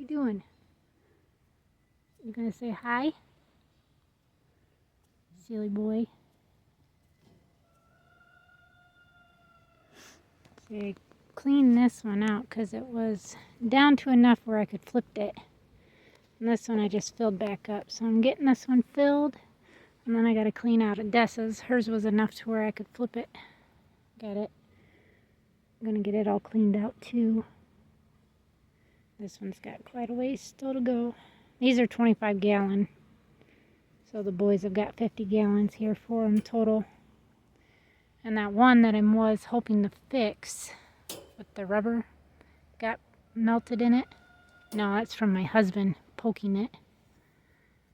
you doing? You gonna say hi? Silly boy. See, clean this one out because it was down to enough where I could flip it. And this one I just filled back up. So I'm getting this one filled. And then I gotta clean out Odessa's. Hers was enough to where I could flip it. Got it. I'm gonna get it all cleaned out too. This one's got quite a ways still to go. These are 25 gallon. So the boys have got 50 gallons here for them total. And that one that I was hoping to fix with the rubber got melted in it. No, that's from my husband poking it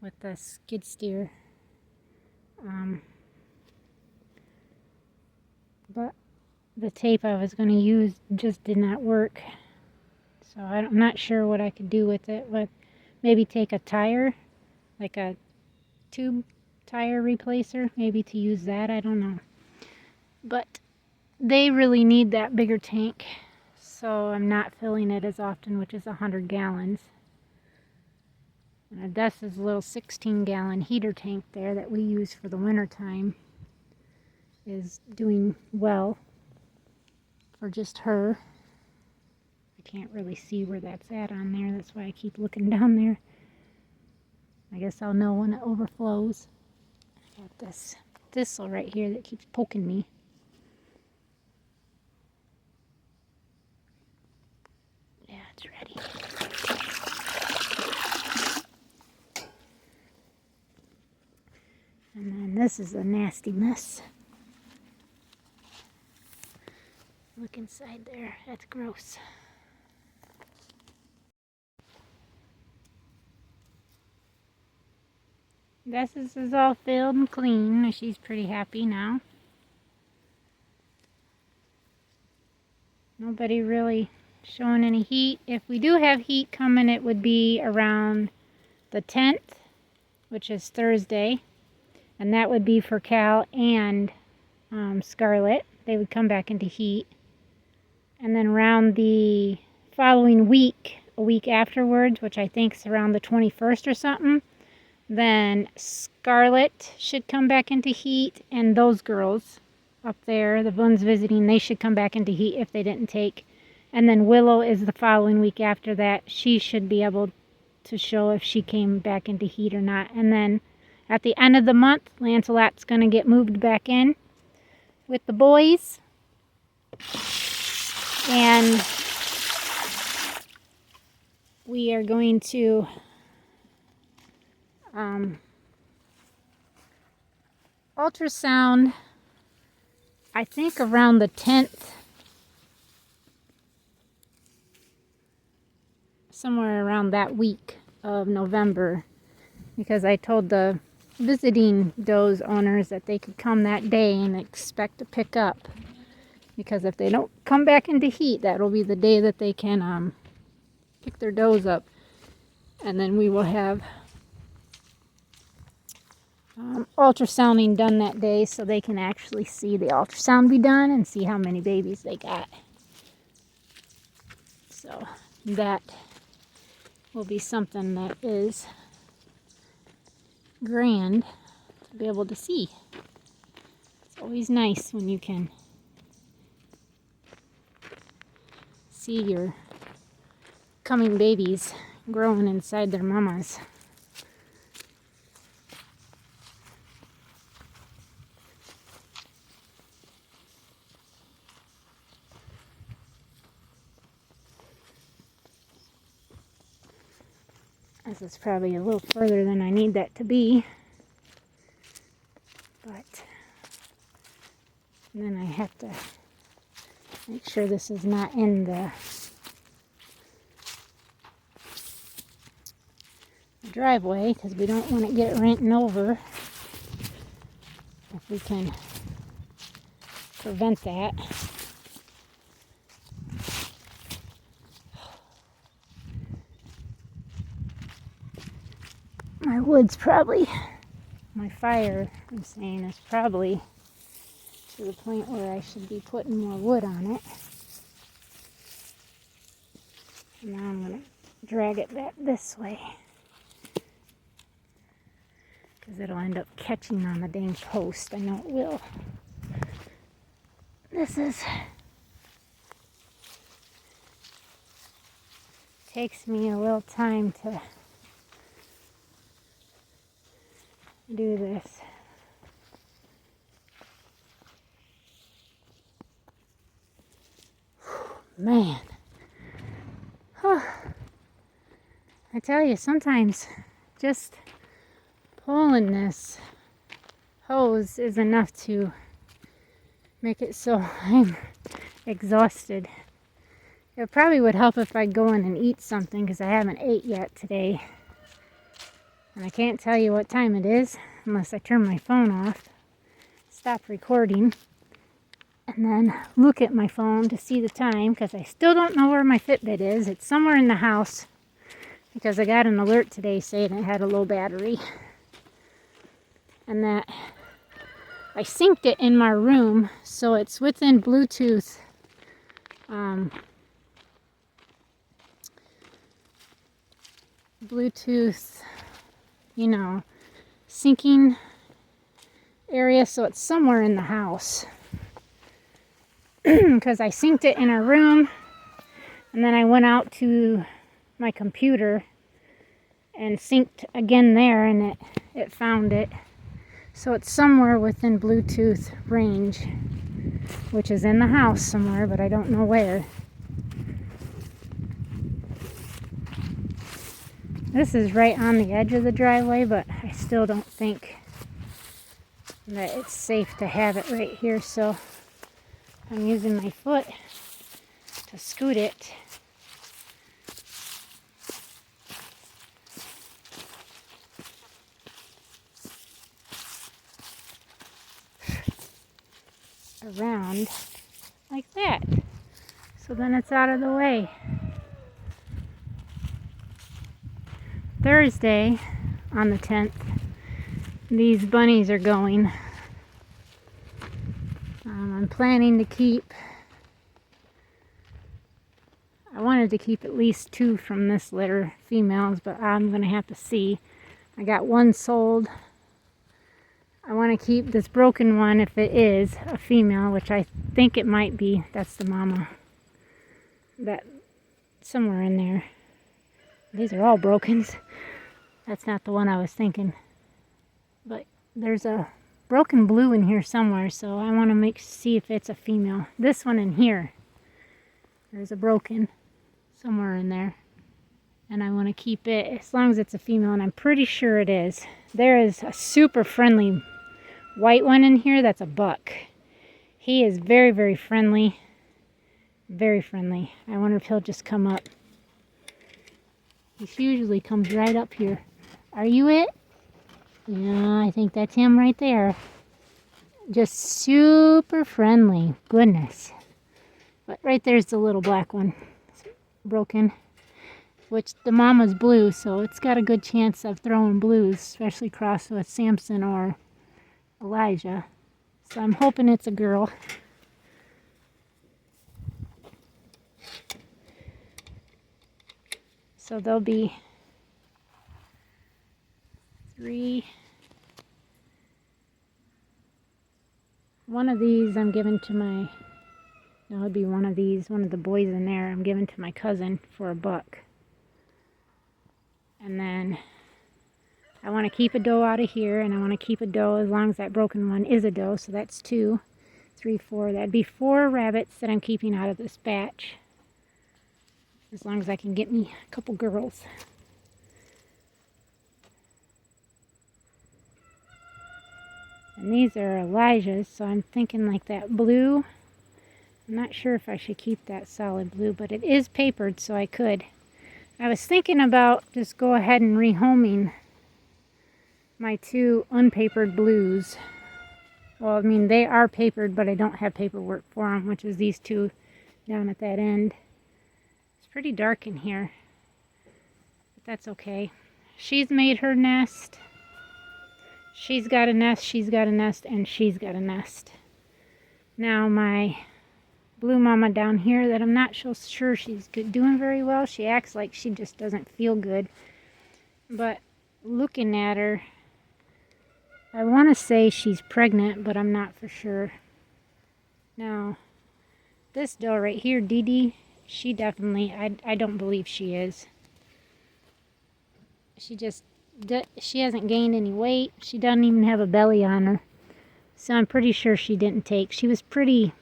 with the skid steer. But the tape I was going to use just did not work. So I'm not sure what I could do with it. But maybe take a tire, like a tube tire replacer, maybe to use that. I don't know. But they really need that bigger tank. So I'm not filling it as often, which is 100 gallons. And Odessa's little 16-gallon heater tank there that we use for the winter time is doing well for just her. I can't really see where that's at on there. That's why I keep looking down there. I guess I'll know when it overflows. I got this thistle right here that keeps poking me. Yeah, it's ready. And then this is a nasty mess. Look inside there. That's gross. This is all filled and clean. She's pretty happy now. Nobody really showing any heat. If we do have heat coming, it would be around the 10th, which is Thursday. And that would be for Cal and Scarlett. They would come back into heat. And then around the following week, a week afterwards, which I think is around the 21st or something, then Scarlett should come back into heat, and those girls up there, the ones visiting, they should come back into heat if they didn't take. And then Willow is the following week after that. She should be able to show if she came back into heat or not. And then at the end of the month, Lancelot's going to get moved back in with the boys. And we are going to ultrasound, I think around the 10th, somewhere around that week of November, because I told the visiting does owners that they could come that day and expect to pick up, because if they don't come back into heat, that'll be the day that they can pick their does up, and then we will have ultrasounding done that day so they can actually see the ultrasound be done and see how many babies they got. So that will be something that is grand to be able to see. It's always nice when you can see your coming babies growing inside their mamas. This is probably a little further than I need that to be. But then I have to make sure this is not in the driveway, because we don't want to get it ranting over. If we can prevent that. My wood's probably, my fire, I'm saying, is probably to the point where I should be putting more wood on it. And now I'm going to drag it back this way, because it'll end up catching on the dang post. I know it will. Takes me a little time to do this. Man. I tell you, sometimes just pulling this hose is enough to make it so I'm exhausted. It probably would help if I go in and eat something, because I haven't ate yet today. And I can't tell you what time it is unless I turn my phone off, stop recording, and then look at my phone to see the time, because I still don't know where my Fitbit is. It's somewhere in the house, because I got an alert today saying it had a low battery. And that I synced it in my room, so it's within Bluetooth. Bluetooth, syncing area, so it's somewhere in the house. Because I synced it in our room, and then I went out to my computer and synced again there, and it found it. So it's somewhere within Bluetooth range, which is in the house somewhere, but I don't know where. This is right on the edge of the driveway, but I still don't think that it's safe to have it right here, so I'm using my foot to scoot it. Around like that, so then it's out of the way. Thursday on the 10th, these bunnies are going. I'm planning to keep, I wanted to keep at least 2 from this litter, females, but I'm going to have to see. I got 1 sold. I want to keep this broken one if it is a female, which I think it might be. That's the mama. That somewhere in there. These are all brokens. That's not the one I was thinking. But there's a broken blue in here somewhere, so I want to see if it's a female. This one in here, there's a broken somewhere in there. And I want to keep it as long as it's a female, and I'm pretty sure it is. There is a super friendly white one in here that's a buck. He is very, very friendly. Very friendly. I wonder if he'll just come up. He usually comes right up here. Are you it? Yeah, I think that's him right there. Just super friendly. Goodness. But right there's the little black one. It's broken. Which the mama's blue, so it's got a good chance of throwing blues, especially crossed with Samson or Elijah. So I'm hoping it's a girl. So there'll be 3. One of these I'm giving to my, no, it'd be one of these, one of the boys in there I'm giving to my cousin for a buck. And then I want to keep a doe out of here, and I want to keep a doe as long as that broken one is a doe. So that's 2, 3, 4. That'd be 4 rabbits that I'm keeping out of this batch. As long as I can get me a couple girls. And these are Elijah's, so I'm thinking like that blue. I'm not sure if I should keep that solid blue, but it is papered, so I could. I was thinking about just go ahead and rehoming my 2 unpapered blues. Well, I mean, they are papered, but I don't have paperwork for them, which is these 2 down at that end. It's pretty dark in here, but that's okay. She's made her nest. She's got a nest, she's got a nest, and she's got a nest. Now my blue mama down here that I'm not so sure she's doing very well. She acts like she just doesn't feel good. But looking at her, I want to say she's pregnant, but I'm not for sure. Now, this doe right here, Dee Dee, she definitely, I don't believe she is. She hasn't gained any weight. She doesn't even have a belly on her. So I'm pretty sure she didn't take. She was pretty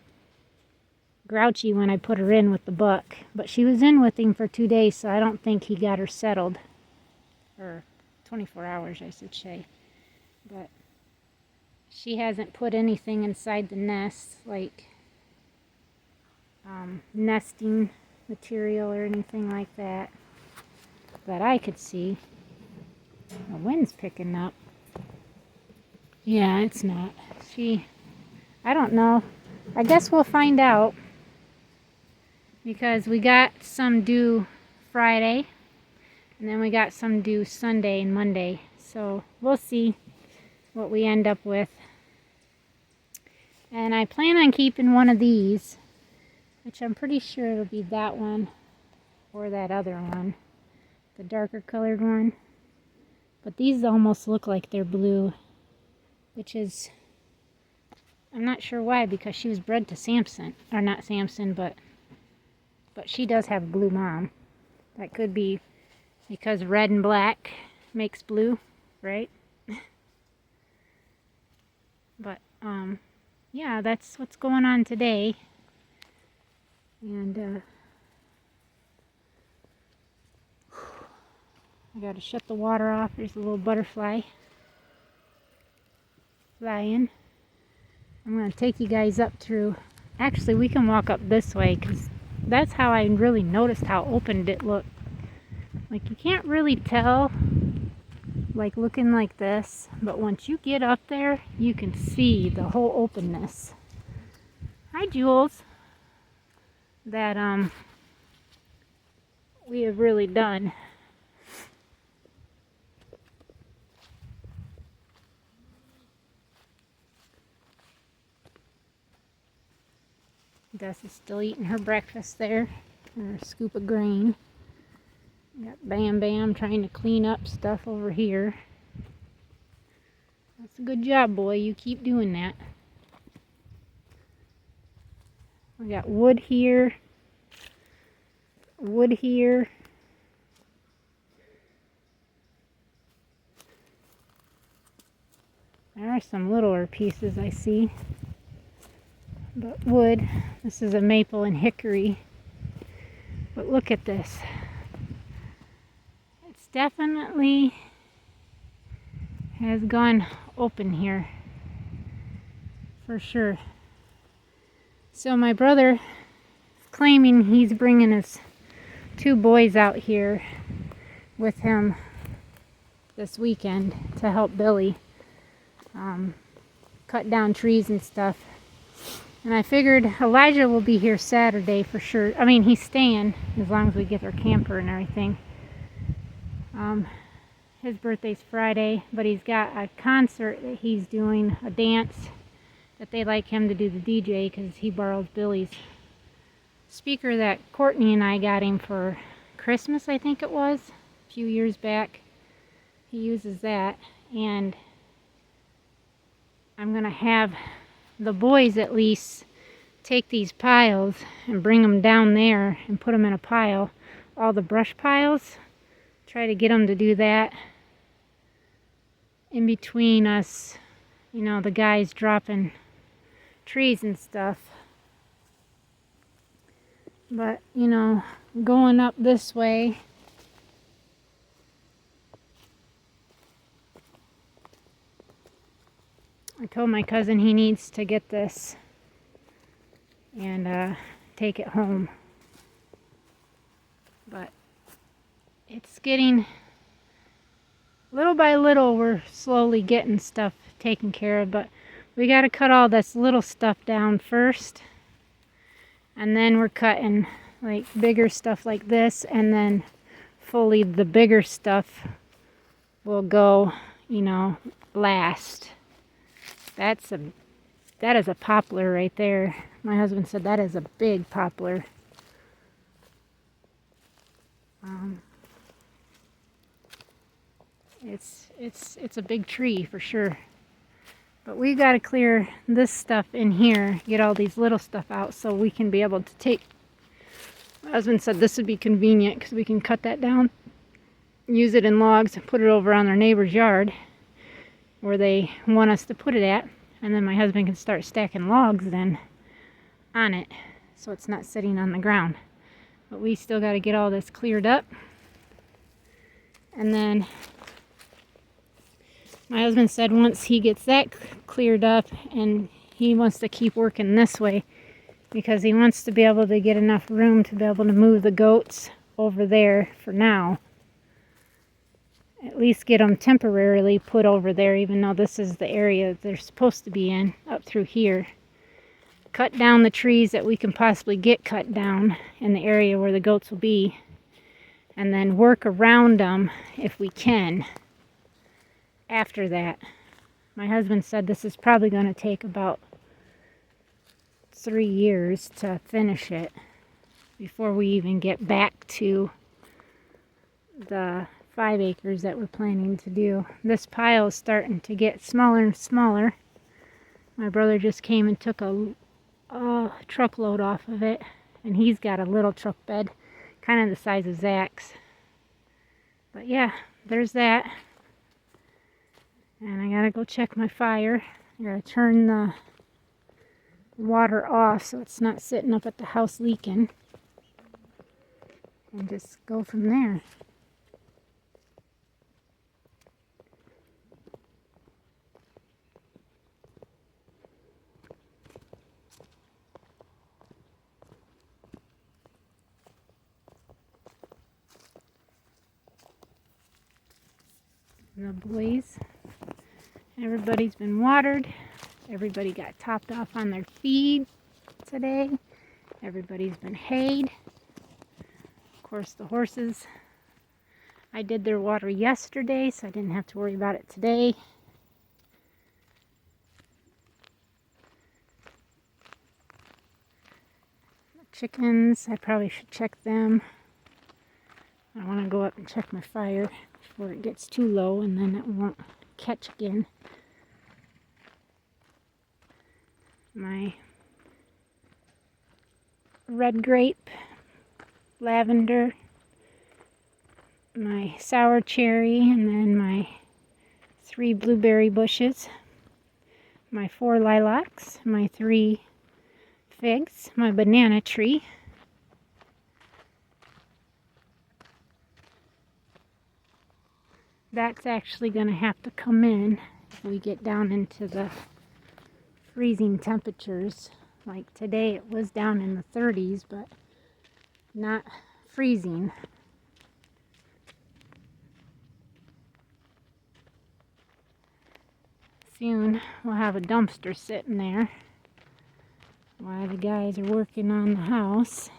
grouchy when I put her in with the buck. But she was in with him for 2 days, so I don't think he got her settled. Or 24 hours, I should say. But she hasn't put anything inside the nest, like nesting material or anything like that I could see. The wind's picking up. Yeah, it's not. I don't know. I guess we'll find out, because we got some due Friday, and then we got some due Sunday and Monday. So we'll see what we end up with. And I plan on keeping one of these, which I'm pretty sure it'll be that one or that other one, the darker colored one. But these almost look like they're blue, which is, I'm not sure why, because she was bred to Samson, or not Samson, but she does have a blue mom. That could be because red and black makes blue, right? But yeah, that's what's going on today. And I gotta shut the water off. There's a little butterfly flying. I'm gonna take you guys up through. Actually, we can walk up this way, because that's how I really noticed how open it looked. Like, you can't really tell, like, looking like this, but once you get up there, you can see the whole openness. Hi, Jules. That we have really done. Des is still eating her breakfast there, her scoop of grain. Got Bam Bam trying to clean up stuff over here. That's a good job, boy. You keep doing that. We got wood here. Wood here. There are some littler pieces I see. But wood. This is a maple and hickory. But look at this. It's definitely has gone open here. For sure. So my brother is claiming he's bringing his 2 boys out here with him this weekend to help Billy cut down trees and stuff. And I figured Elijah will be here Saturday for sure. I mean, he's staying as long as we get our camper and everything. His birthday's Friday, but he's got a concert that he's doing, a dance that they like him to do the DJ, because he borrows Billy's speaker that Courtney and I got him for Christmas, I think it was, a few years back. He uses that, and I'm gonna have the boys at least take these piles and bring them down there and put them in a pile, all the brush piles. Try to get them to do that in between us, you know, the guys dropping trees and stuff. But, you know, going up this way, I told my cousin he needs to get this and take it home. But it's getting, little by little, we're slowly getting stuff taken care of, but we got to cut all this little stuff down first, and then we're cutting like bigger stuff like this, and then fully the bigger stuff will go, you know, last. That is a poplar right there. My husband said that is a big poplar. It's a big tree for sure. But we got to clear this stuff in here, get all these little stuff out so we can be able to take. My husband said this would be convenient because we can cut that down, use it in logs, and put it over on their neighbor's yard where they want us to put it at. And then my husband can start stacking logs then on it so it's not sitting on the ground. But we still got to get all this cleared up. And then my husband said once he gets that cleared up, and he wants to keep working this way because he wants to be able to get enough room to be able to move the goats over there for now. At least get them temporarily put over there, even though this is the area they're supposed to be in, up through here. Cut down the trees that we can possibly get cut down in the area where the goats will be, and then work around them if we can. After that, my husband said this is probably going to take about 3 years to finish it before we even get back to the 5 acres that we're planning to do. This pile is starting to get smaller and smaller. My brother just came and took a truckload off of it, and he's got a little truck bed, kind of the size of Zach's. But yeah, there's that. And I gotta go check my fire. I gotta turn the water off so it's not sitting up at the house leaking. And just go from there. The boys, everybody's been watered. Everybody got topped off on their feed today. Everybody's been hayed. Of course, the horses, I did their water yesterday, so I didn't have to worry about it today. The chickens, I probably should check them. I want to go up and check my fire before it gets too low, and then it won't catch again. My red grape, lavender, my sour cherry, and then my 3 blueberry bushes, my 4 lilacs, my 3 figs, my banana tree, that's actually going to have to come in if we get down into the freezing temperatures. Like today it was down in the 30s, but not freezing. Soon we'll have a dumpster sitting there while the guys are working on the house.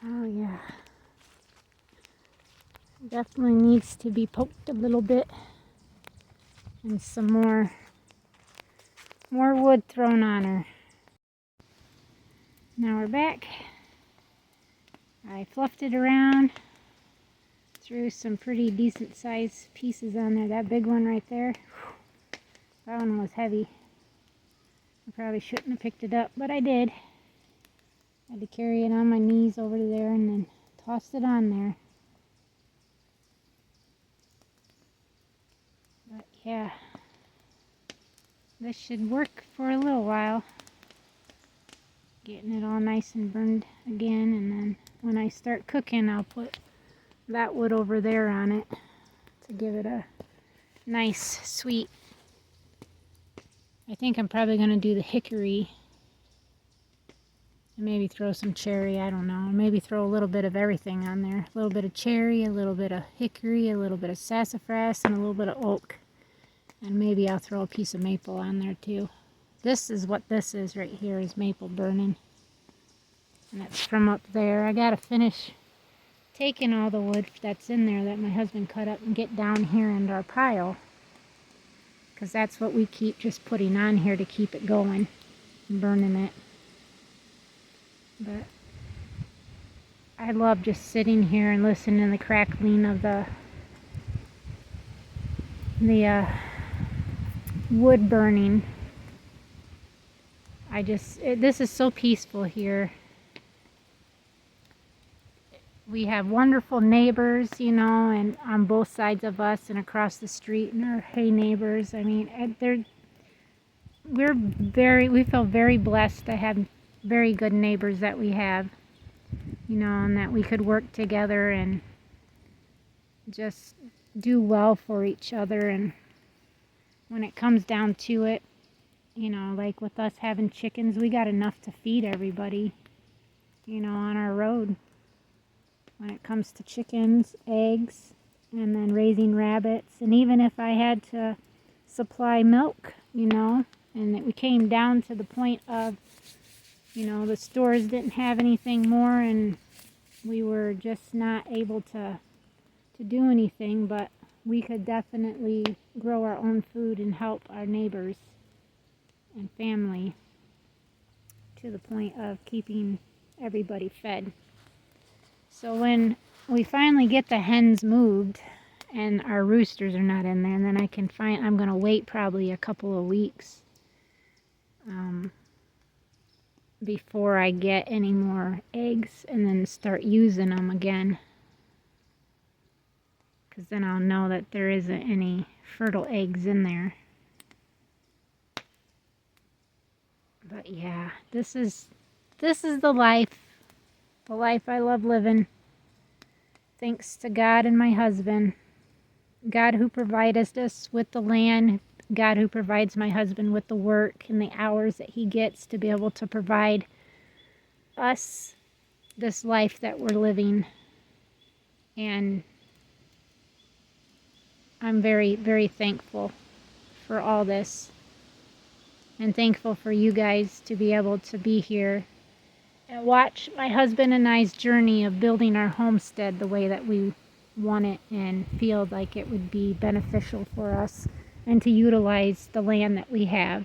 Oh yeah, definitely needs to be poked a little bit and some more wood thrown on her. Now we're back. I fluffed it around, threw some pretty decent sized pieces on there. That big one right there, that one was heavy. I probably shouldn't have picked it up, but I did. I had to carry it on my knees over to there and then tossed it on there. But yeah, this should work for a little while. Getting it all nice and burned again, and then when I start cooking, I'll put that wood over there on it to give it a nice sweet. I think I'm probably going to do the hickory And maybe throw some cherry, I don't know. Maybe throw a little bit of everything on there. A little bit of cherry, a little bit of hickory, a little bit of sassafras, and a little bit of oak. And maybe I'll throw a piece of maple on there too. This is what this is right here, is maple burning. And that's from up there. I gotta finish taking all the wood that's in there that my husband cut up and get down here into our pile. Because that's what we keep just putting on here to keep it going and burning it. But I love just sitting here and listening to the crackling of the wood burning. This is so peaceful here. We have wonderful neighbors, you know, and on both sides of us and across the street, and our hay neighbors. I mean, we feel very blessed to have very good neighbors that we have, you know, and that we could work together and just do well for each other. And when it comes down to it, you know, like with us having chickens, we got enough to feed everybody, you know, on our road. When it comes to chickens, eggs, and then raising rabbits. And even if I had to supply milk, you know, and we came down to the point of, you know, the stores didn't have anything more and we were just not able to do anything, but we could definitely grow our own food and help our neighbors and family to the point of keeping everybody fed. So when we finally get the hens moved and our roosters are not in there, and then I'm going to wait probably a couple of weeks before I get any more eggs and then start using them again. Because then I'll know that there isn't any fertile eggs in there. But yeah, this is the life I love living. Thanks to God and my husband. God who provides us with the land. God who provides my husband with the work and the hours that he gets to be able to provide us this life that we're living. And I'm very, very thankful for all this. And thankful for you guys to be able to be here and watch my husband and I's journey of building our homestead the way that we want it and feel like it would be beneficial for us, and to utilize the land that we have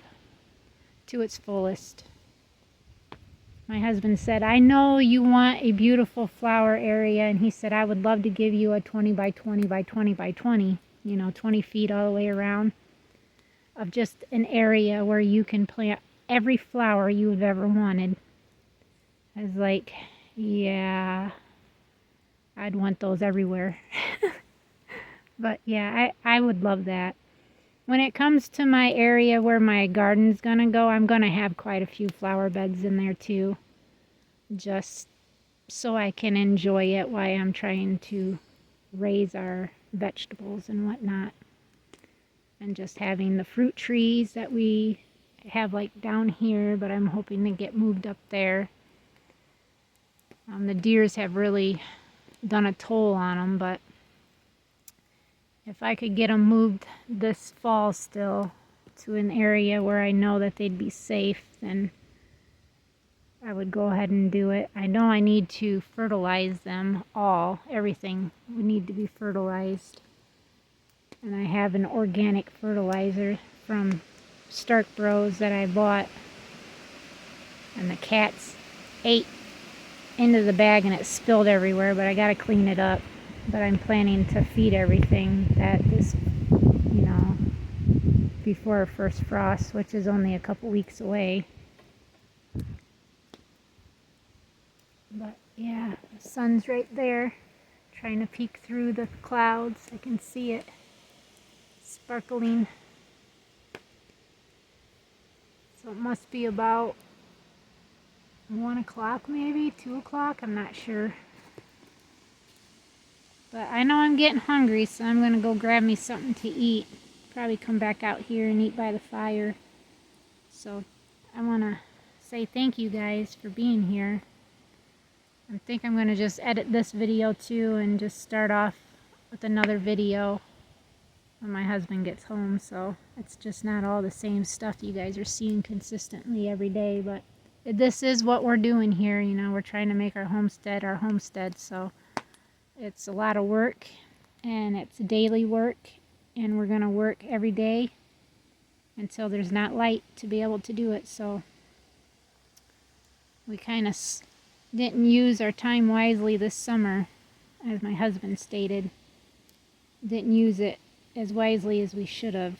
to its fullest. My husband said, I know you want a beautiful flower area, and he said, I would love to give you a 20 by 20 by 20 by 20, you know, 20 feet all the way around, of just an area where you can plant every flower you have ever wanted. I was like, yeah, I'd want those everywhere. But yeah, I would love that. When it comes to my area where my garden's gonna go, I'm gonna have quite a few flower beds in there too. Just so I can enjoy it while I'm trying to raise our vegetables and whatnot. And just having the fruit trees that we have like down here, but I'm hoping to get moved up there. The deers have really done a toll on them, but if I could get them moved this fall still to an area where I know that they'd be safe, then I would go ahead and do it. I know I need to fertilize them all. Everything would need to be fertilized. And I have an organic fertilizer from Stark Bros that I bought. And the cats ate into the bag and it spilled everywhere, but I gotta clean it up. But I'm planning to feed everything that is, you know, before our first frost, which is only a couple weeks away. But yeah, the sun's right there, trying to peek through the clouds. I can see it sparkling. So it must be about 1 o'clock, maybe 2 o'clock, I'm not sure. But I know I'm getting hungry, so I'm gonna go grab me something to eat. Probably come back out here and eat by the fire. So I wanna say thank you guys for being here. I think I'm going to just edit this video too and just start off with another video when my husband gets home, so it's just not all the same stuff you guys are seeing consistently every day. But this is what we're doing here, you know, we're trying to make our homestead, so it's a lot of work and it's daily work, and we're going to work every day until there's not light to be able to do it. So we kind of didn't use our time wisely this summer, as my husband stated. Didn't use it as wisely as we should have.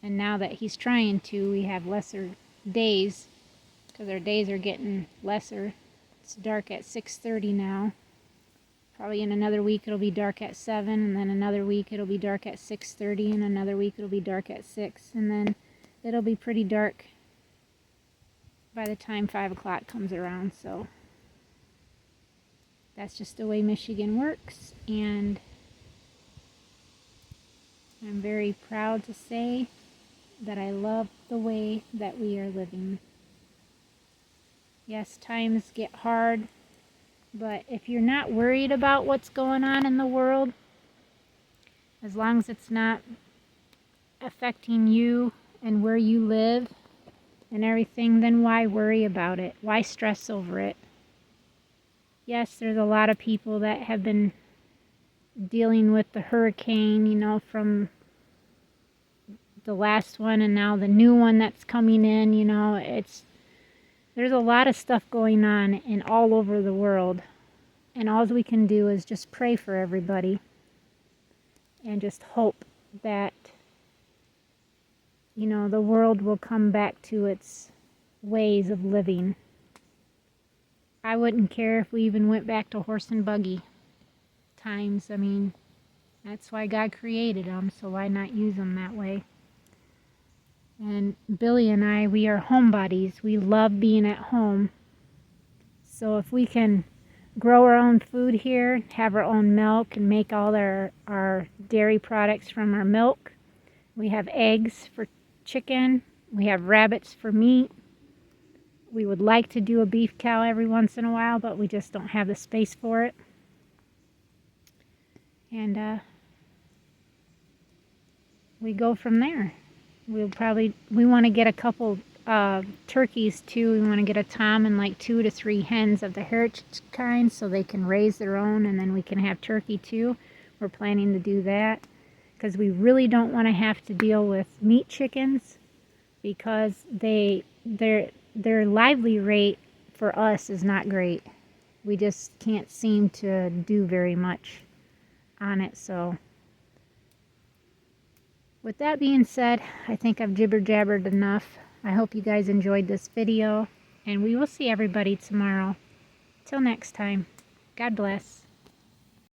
And now that he's trying to, we have lesser days, because our days are getting lesser. It's dark at 6:30 now. Probably in another week it'll be dark at 7, and then another week it'll be dark at 6:30, and another week it'll be dark at 6, and then it'll be pretty dark by the time 5 o'clock comes around. So that's just the way Michigan works, and I'm very proud to say that I love the way that we are living. Yes, times get hard, but if you're not worried about what's going on in the world, as long as it's not affecting you and where you live and everything, then why worry about it? Why stress over it? Yes, there's a lot of people that have been dealing with the hurricane, you know, from the last one and now the new one that's coming in, you know, there's a lot of stuff going on in all over the world, and all we can do is just pray for everybody and just hope that, you know, the world will come back to its ways of living. I wouldn't care if we even went back to horse and buggy times. I mean, that's why God created them, so why not use them that way? And Billy and I, we are homebodies. We love being at home. So if we can grow our own food here, have our own milk, and make all our dairy products from our milk. We have eggs for chicken. We have rabbits for meat. We would like to do a beef cow every once in a while, but we just don't have the space for it. And we go from there. We want to get a couple turkeys too. We want to get a tom and like 2 to 3 hens of the heritage kind, so they can raise their own, and then we can have turkey too. We're planning to do that because we really don't want to have to deal with meat chickens, because their lively rate for us is not great. We just can't seem to do very much on it. So with that being said, I think I've jibber-jabbered enough. I hope you guys enjoyed this video, and we will see everybody tomorrow. Till next time, God bless.